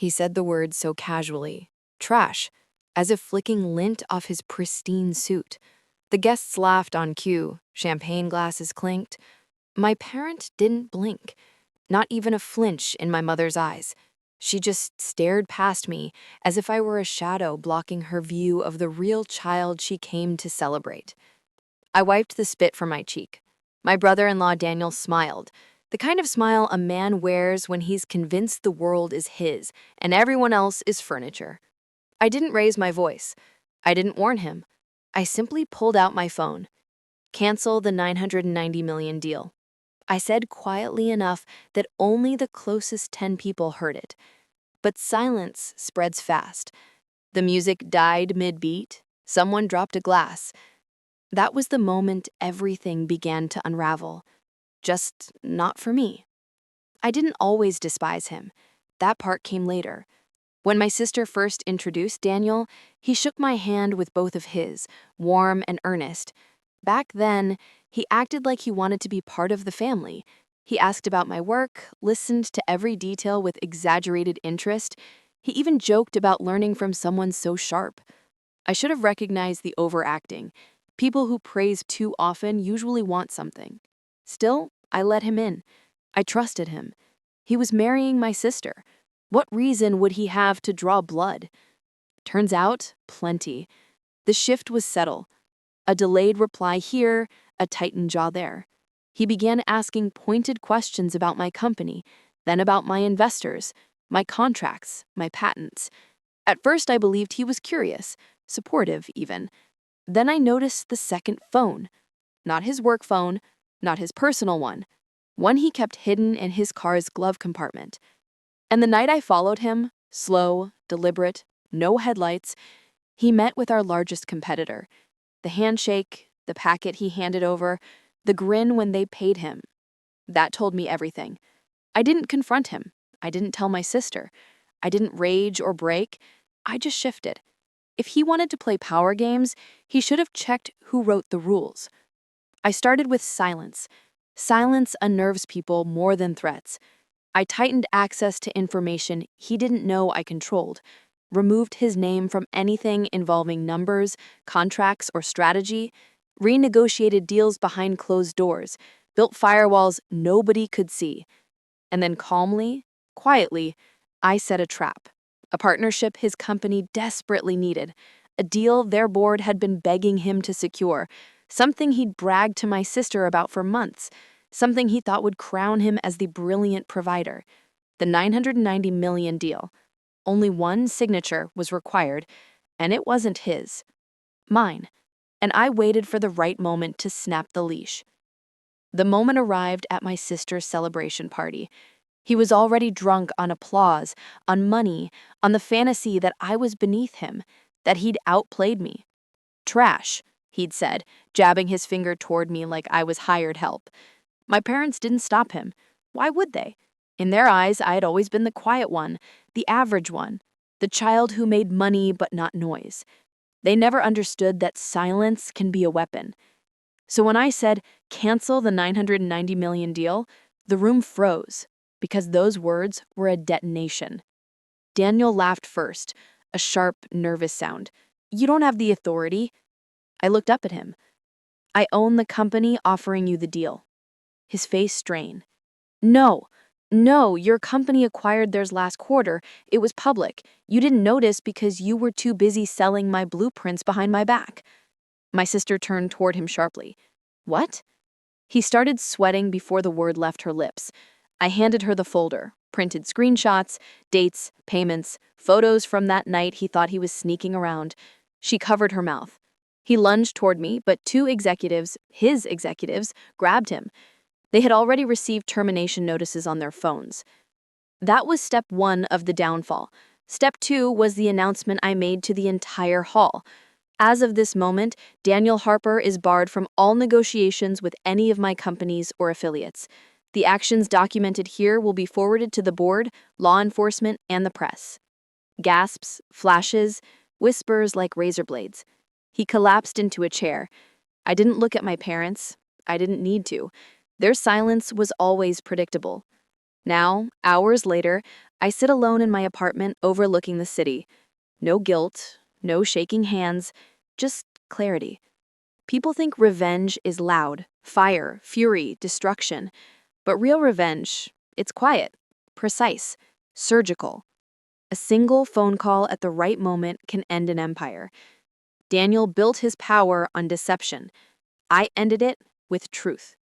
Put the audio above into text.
He said the word so casually. Trash, as if flicking lint off his pristine suit. The guests laughed on cue, champagne glasses clinked. My parent didn't blink, not even a flinch in my mother's eyes. She just stared past me as if I were a shadow blocking her view of the real child she came to celebrate. I wiped the spit from my cheek. My brother-in-law Daniel smiled, the kind of smile a man wears when he's convinced the world is his and everyone else is furniture. I didn't raise my voice. I didn't warn him. I simply pulled out my phone. Cancel the $990 million deal. I said quietly enough that only the closest 10 people heard it. But silence spreads fast. The music died mid-beat. Someone dropped a glass. That was the moment everything began to unravel. Just not for me. I didn't always despise him. That part came later. When my sister first introduced Daniel, he shook my hand with both of his, warm and earnest. Back then, he acted like he wanted to be part of the family. He asked about my work, listened to every detail with exaggerated interest. He even joked about learning from someone so sharp. I should have recognized the overacting. People who praise too often usually want something. Still, I let him in. I trusted him. He was marrying my sister. What reason would he have to draw blood? Turns out, plenty. The shift was subtle. A delayed reply here, a tightened jaw there. He began asking pointed questions about my company, then about my investors, my contracts, my patents. At first, I believed he was curious, supportive even. Then I noticed the second phone. Not his work phone, not his personal one he kept hidden in his car's glove compartment. And the night I followed him, slow, deliberate, no headlights, he met with our largest competitor. The handshake, the packet he handed over, the grin when they paid him. That told me everything. I didn't confront him. I didn't tell my sister. I didn't rage or break. I just shifted. If he wanted to play power games, he should have checked who wrote the rules. I started with silence. Silence unnerves people more than threats. I tightened access to information he didn't know I controlled, removed his name from anything involving numbers, contracts, or strategy, renegotiated deals behind closed doors, built firewalls nobody could see. And then calmly, quietly, I set a trap. A partnership his company desperately needed, a deal their board had been begging him to secure, something he'd bragged to my sister about for months, something he thought would crown him as the brilliant provider. The $990 million deal. Only one signature was required, and it wasn't his. Mine. And I waited for the right moment to snap the leash. The moment arrived at my sister's celebration party. He was already drunk on applause, on money, on the fantasy that I was beneath him, that he'd outplayed me. Trash, he'd said, jabbing his finger toward me like I was hired help. My parents didn't stop him. Why would they? In their eyes, I had always been the quiet one, the average one, the child who made money but not noise. They never understood that silence can be a weapon. So when I said, cancel the $990 million deal, the room froze, because those words were a detonation. Daniel laughed first, a sharp, nervous sound. You don't have the authority. I looked up at him. I own the company offering you the deal. His face strained. No, your company acquired theirs last quarter. It was public. You didn't notice because you were too busy selling my blueprints behind my back. My sister turned toward him sharply. What? He started sweating before the word left her lips. I handed her the folder, printed screenshots, dates, payments, photos from that night he thought he was sneaking around. She covered her mouth. He lunged toward me, but two executives, his executives, grabbed him. They had already received termination notices on their phones. That was step one of the downfall. Step two was the announcement I made to the entire hall. As of this moment, Daniel Harper is barred from all negotiations with any of my companies or affiliates. The actions documented here will be forwarded to the board, law enforcement, and the press. Gasps, flashes, whispers like razor blades. He collapsed into a chair. I didn't look at my parents. I didn't need to. Their silence was always predictable. Now, hours later, I sit alone in my apartment overlooking the city. No guilt, no shaking hands, just clarity. People think revenge is loud, fire, fury, destruction. But real revenge, it's quiet, precise, surgical. A single phone call at the right moment can end an empire. Daniel built his power on deception. I ended it with truth.